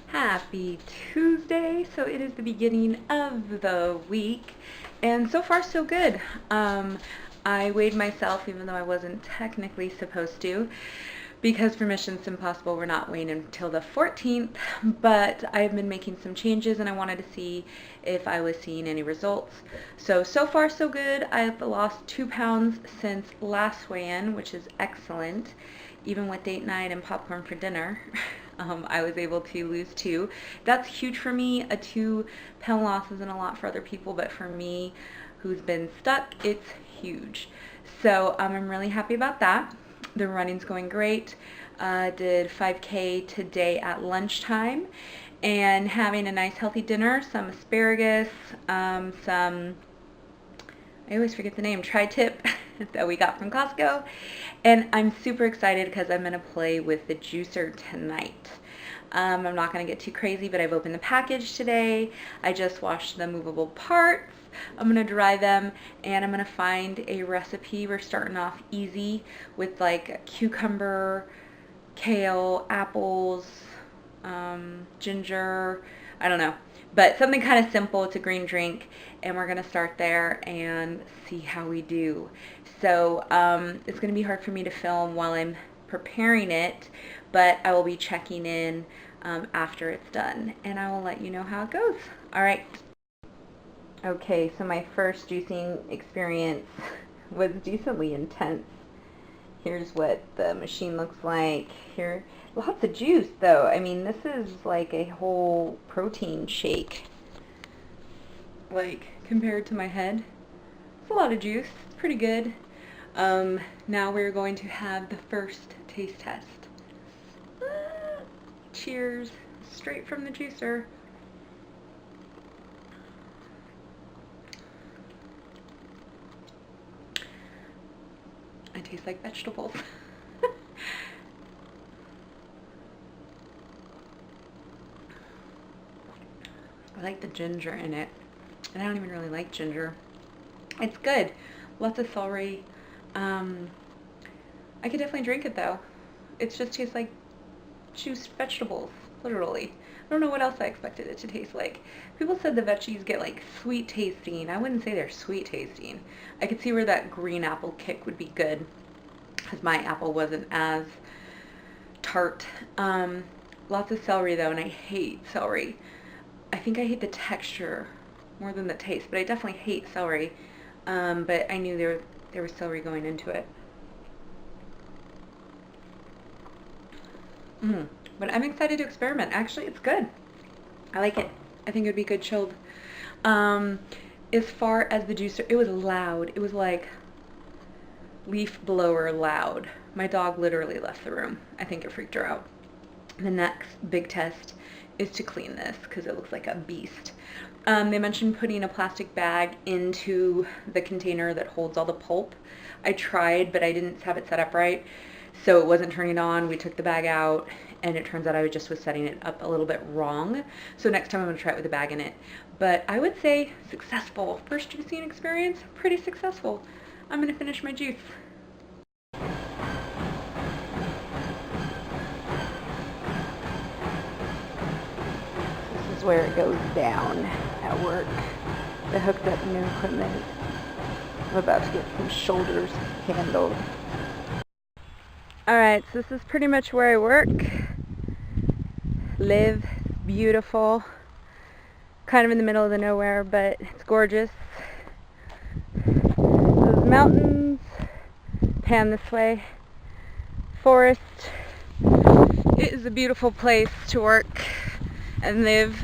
Happy Tuesday. So it is the beginning of the week, and so far so good. I weighed myself even though I wasn't technically supposed to, because for Mission Slimpossible we're not weighing until the 14th, but I've been making some changes and I wanted to see if I was seeing any results. So far so good. I've lost 2 pounds since last weigh-in, which is excellent. Even with date night and popcorn for dinner, I was able to lose 2. That's huge for me. A 2-pound loss isn't a lot for other people, but for me, who's been stuck, it's huge. So I'm really happy about that. The running's going great. Did 5K today at lunchtime, and having a nice healthy dinner, some asparagus, some, I always forget the name, tri-tip that we got from Costco. And I'm super excited because I'm going to play with the juicer tonight. I'm not going to get too crazy, but I've opened the package today. I just washed the movable parts. I'm going to dry them, and I'm going to find a recipe. We're starting off easy with like cucumber, kale, apples, ginger, I don't know, but something kind of simple. It's a green drink, and we're going to start there and see how we do. So it's going to be hard for me to film while I'm preparing it, but I will be checking in after it's done, and I will let you know how it goes. All right. Okay, so my first juicing experience was decently intense. Here's what the machine looks like. Here, lots of juice though. I mean, this is like a whole protein shake. Like, compared to my head, it's a lot of juice. It's pretty good. Now we're going to have the first taste test. Cheers, straight from the juicer. I taste like vegetables. I like the ginger in it, and I don't even really like ginger. It's good. Lots of celery. I could definitely drink it though. It just tastes like juiced vegetables, literally. I don't know what else I expected it to taste like. People said the veggies get like sweet tasting. I wouldn't say they're sweet tasting. I could see where that green apple kick would be good, because my apple wasn't as tart. Lots of celery though, and I hate celery. I think I hate the texture more than the taste, but I definitely hate celery. But I knew there was celery going into it. But I'm excited to experiment. Actually, it's good. I like it. I think it would be good chilled. As far as the juicer, it was loud. It was like leaf blower loud. My dog literally left the room. I think it freaked her out. The next big test is to clean this because it looks like a beast. They mentioned putting a plastic bag into the container that holds all the pulp. I tried, but I didn't have it set up right, so it wasn't turning on. We took the bag out, and it turns out I just was setting it up a little bit wrong. So next time I'm going to try it with a bag in it. But I would say successful. First juicing experience, pretty successful. I'm going to finish my juice. This is where it goes down at work. They hooked up new equipment. I'm about to get some shoulders handled. Alright, so this is pretty much where I work, live, beautiful, kind of in the middle of the nowhere, but it's gorgeous. Those mountains, pan this way, forest. It is a beautiful place to work and live.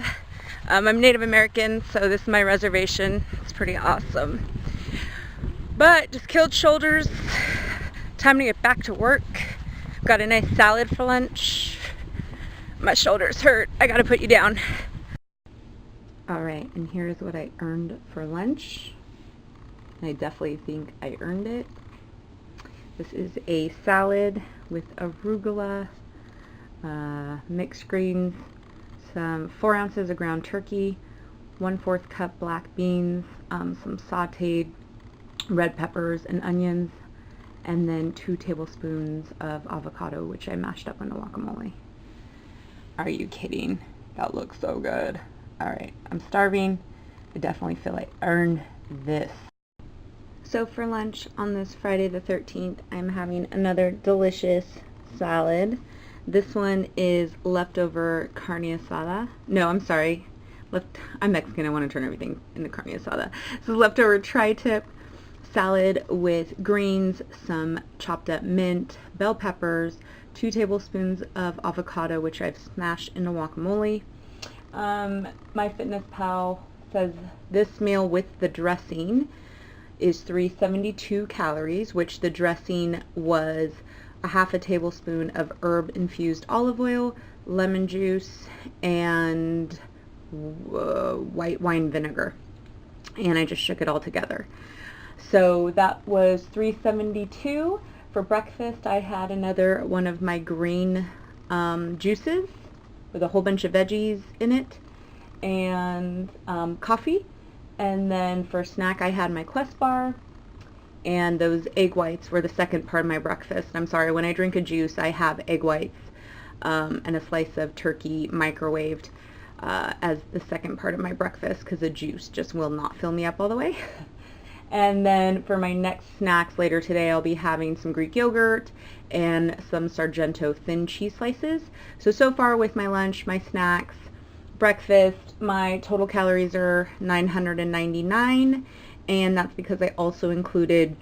I'm Native American, so this is my reservation. It's pretty awesome. But just killed shoulders. Time to get back to work. Got a nice salad for lunch. My shoulders hurt. I gotta put you down. Alright, and here's what I earned for lunch. I definitely think I earned it. This is a salad with arugula, mixed greens, some 4 ounces of ground turkey, 1/4 cup black beans, some sauteed red peppers and onions, and then 2 tablespoons of avocado, which I mashed up into guacamole. Are you kidding? That looks so good. All right, I'm starving. I definitely feel I earned this. So for lunch on this Friday the 13th, I'm having another delicious salad. This one is leftover carne asada. No, I'm sorry. I'm Mexican. I want to turn everything into carne asada. This is leftover tri-tip salad with greens, some chopped up mint, bell peppers, 2 tablespoons of avocado, which I've smashed into guacamole. MyFitnessPal says this meal with the dressing is 372 calories, which the dressing was a half a tablespoon of herb-infused olive oil, lemon juice, and white wine vinegar. And I just shook it all together. So that was 372. For breakfast, I had another one of my green juices with a whole bunch of veggies in it, and coffee. And then for snack, I had my Quest bar, and those egg whites were the second part of my breakfast. I'm sorry, when I drink a juice, I have egg whites and a slice of turkey microwaved as the second part of my breakfast, because the juice just will not fill me up all the way. And then for my next snacks later today, I'll be having some Greek yogurt and some Sargento thin cheese slices. So far with my lunch, my snacks, breakfast, my total calories are 999, and that's because I also included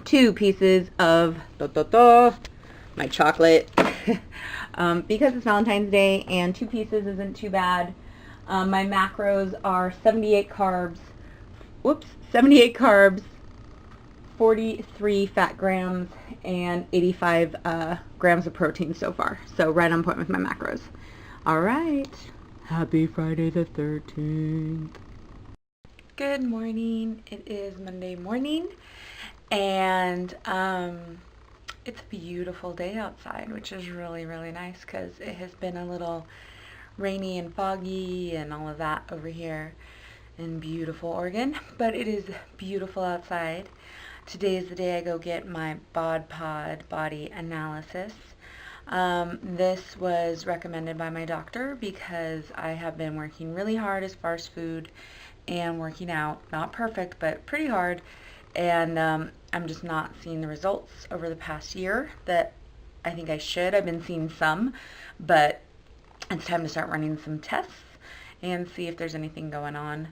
2 pieces of my chocolate because it's Valentine's Day, and 2 pieces isn't too bad. My macros are 78 carbs, 43 fat grams, and 85 grams of protein so far. So right on point with my macros. All right. Happy Friday the 13th. Good morning. It is Monday morning, and it's a beautiful day outside, which is really, really nice because it has been a little rainy and foggy and all of that over here in beautiful Oregon, but it is beautiful outside. Today is the day I go get my Bod Pod body analysis. This was recommended by my doctor because I have been working really hard as far as food and working out. Not perfect, but pretty hard. And I'm just not seeing the results over the past year that I think I should. I've been seeing some, but it's time to start running some tests and see if there's anything going on.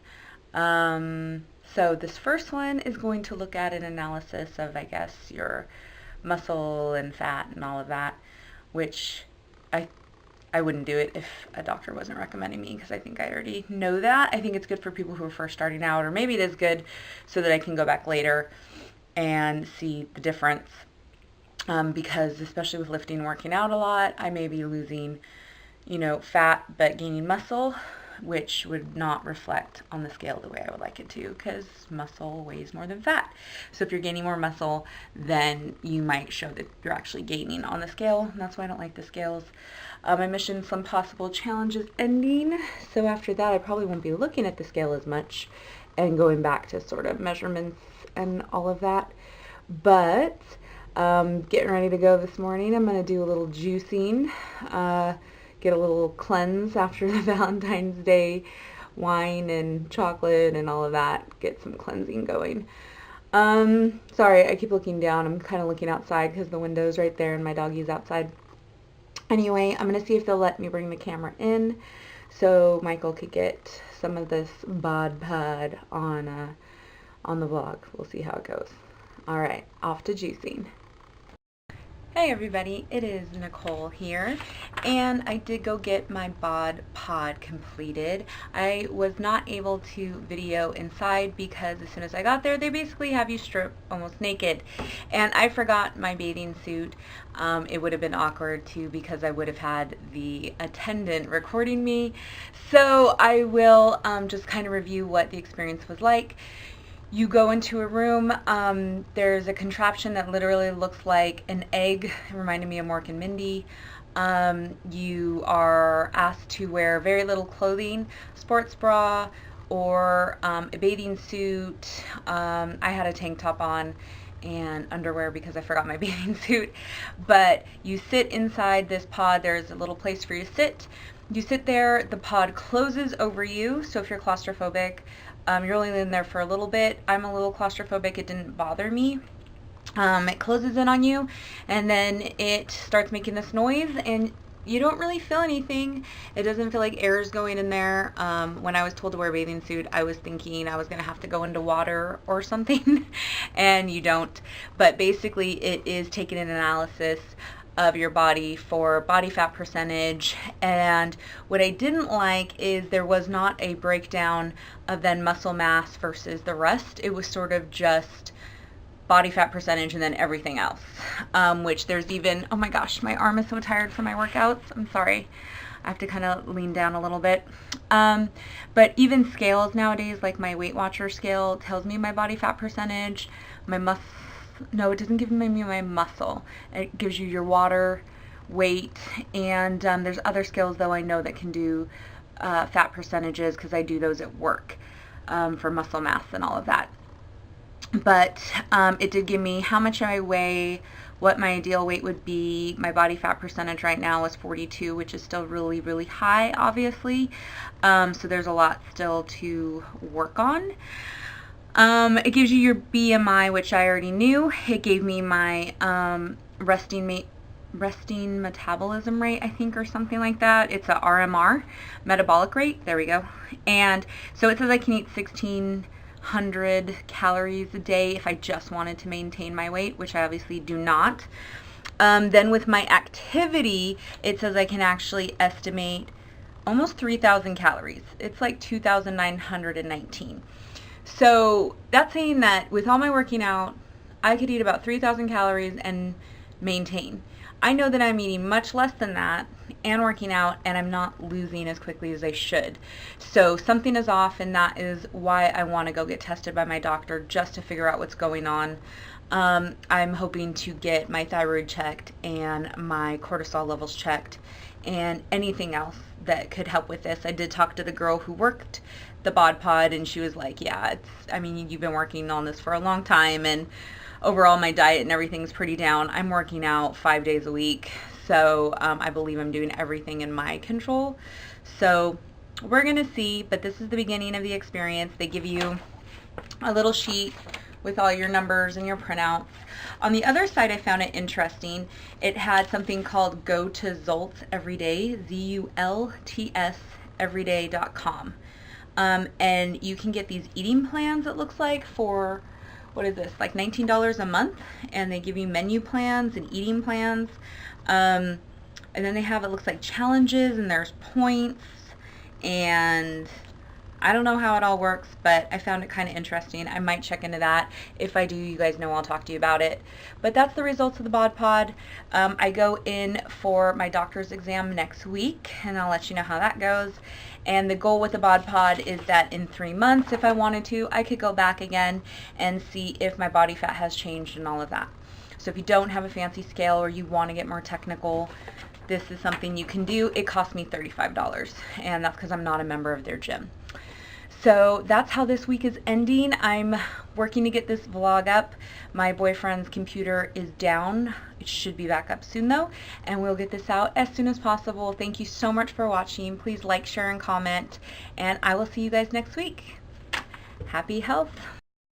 So this first one is going to look at an analysis of, I guess, your muscle and fat and all of that, which I wouldn't do it if a doctor wasn't recommending me, because I think I already know that. I think it's good for people who are first starting out, or maybe it is good so that I can go back later and see the difference, because especially with lifting and working out a lot, I may be losing, fat but gaining muscle, which would not reflect on the scale the way I would like it to, because muscle weighs more than fat. So if you're gaining more muscle, then you might show that you're actually gaining on the scale, and that's why I don't like the scales. My Mission Slimpossible challenge is ending, so after that I probably won't be looking at the scale as much and going back to sort of measurements and all of that. But getting ready to go this morning, I'm going to do a little juicing, get a little cleanse after the Valentine's Day wine and chocolate and all of that, get some cleansing going. Sorry, I keep looking down. I'm kind of looking outside because the window's right there and my doggy's outside. Anyway, I'm going to see if they'll let me bring the camera in so Michael could get some of this Bod Pod on the vlog. We'll see how it goes. All right, off to juicing. Hey everybody, it is Nicole here, and I did go get my Bod Pod completed. I was not able to video inside because as soon as I got there, they basically have you strip almost naked, and I forgot my bathing suit. It would have been awkward too because I would have had the attendant recording me, so I will just kind of review what the experience was like. You go into a room, there's a contraption that literally looks like an egg. It reminded me of Mork and Mindy. You are asked to wear very little clothing, sports bra, or a bathing suit. I had a tank top on and underwear because I forgot my bathing suit. But you sit inside this pod. There's a little place for you to sit. You sit there, the pod closes over you, so if you're claustrophobic, you're only in there for a little bit. I'm a little claustrophobic, it didn't bother me. It closes in on you, and then it starts making this noise, and you don't really feel anything. It doesn't feel like air is going in there. When I was told to wear a bathing suit, I was thinking I was going to have to go into water or something, and you don't. But basically, it is taking an analysis of your body for body fat percentage. And what I didn't like is there was not a breakdown of then muscle mass versus the rest. It was sort of just body fat percentage and then everything else, which there's even, oh my gosh, my arm is so tired from my workouts. I'm sorry. I have to kind of lean down a little bit. But even scales nowadays, like my Weight Watcher scale tells me my body fat percentage, no, it doesn't give me my muscle. It gives you your water weight, and there's other scales though I know that can do fat percentages because I do those at work for muscle mass and all of that. But it did give me how much I weigh, what my ideal weight would be. My body fat percentage right now is 42, which is still really, really high, obviously. So there's a lot still to work on. It gives you your BMI, which I already knew. It gave me my resting metabolism rate, I think, or something like that. It's a RMR, metabolic rate. There we go. And so it says I can eat 1,600 calories a day if I just wanted to maintain my weight, which I obviously do not. Then with my activity, it says I can actually estimate almost 3,000 calories. It's like 2,919. So that's saying that with all my working out, I could eat about 3,000 calories and maintain. I know that I'm eating much less than that and working out, and I'm not losing as quickly as I should. So something is off, and that is why I want to go get tested by my doctor, just to figure out what's going on. I'm hoping to get my thyroid checked and my cortisol levels checked and anything else that could help with this. I did talk to the girl who worked the Bod Pod, and she was like, yeah, you've been working on this for a long time, and overall my diet and everything's pretty down. I'm working out 5 days a week, so I believe I'm doing everything in my control. So we're gonna see, but this is the beginning of the experience. They give you a little sheet with all your numbers and your printouts. On the other side, I found it interesting. It had something called Go to Zolts Everyday, ZULTS everyday.com. And you can get these eating plans, it looks like, for, what is this, like $19 a month, and they give you menu plans and eating plans. And then they have, it looks like, challenges, and there's points, and I don't know how it all works, but I found it kind of interesting. I might check into that. If I do, you guys know I'll talk to you about it. But that's the results of the Bod Pod. I go in for my doctor's exam next week, and I'll let you know how that goes. And the goal with the Bod Pod is that in 3 months, if I wanted to, I could go back again and see if my body fat has changed and all of that. So if you don't have a fancy scale or you want to get more technical, this is something you can do. It cost me $35, and that's because I'm not a member of their gym. So that's how this week is ending. I'm working to get this vlog up. My boyfriend's computer is down. It should be back up soon though, and we'll get this out as soon as possible. Thank you so much for watching. Please like, share, and comment, and I will see you guys next week. Happy health.